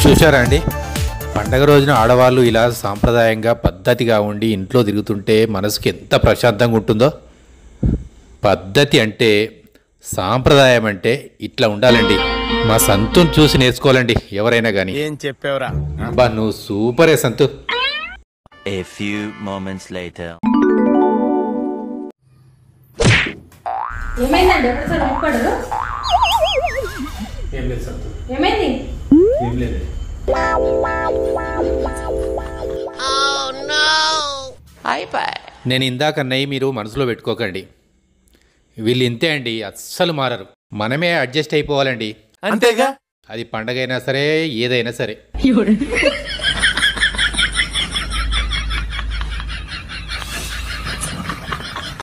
చూశారా అండి, పండగ రోజున ఆడవాళ్ళు ఇలా సాంప్రదాయంగా పద్ధతిగా ఉండి ఇంట్లో తిరుగుతుంటే మనసుకి ఎంత ప్రశాంతంగా ఉంటుందో. పద్ధతి అంటే, సాంప్రదాయం అంటే ఇట్లా ఉండాలండి. మా సంతుని చూసి నేర్చుకోవాలండి ఎవరైనా కానీ. ఏం చెప్పావురా? అబ్బా నువ్వు సూపరే సంతు. A few moments later. ఏమైందండి? ఎప్పుడు ఒక్కడు ఏం లేదు సంతు, ఏమైంది? ఏం లేదు. నేను ఇందాకన్నయ్య మీరు మనసులో పెట్టుకోకండి. వీళ్ళు ఇంతే అండి, అస్సలు మారరు. మనమే అడ్జస్ట్ అయిపోవాలండి. అంతేగా. అది పండగ అయినా సరే, ఏదైనా సరే.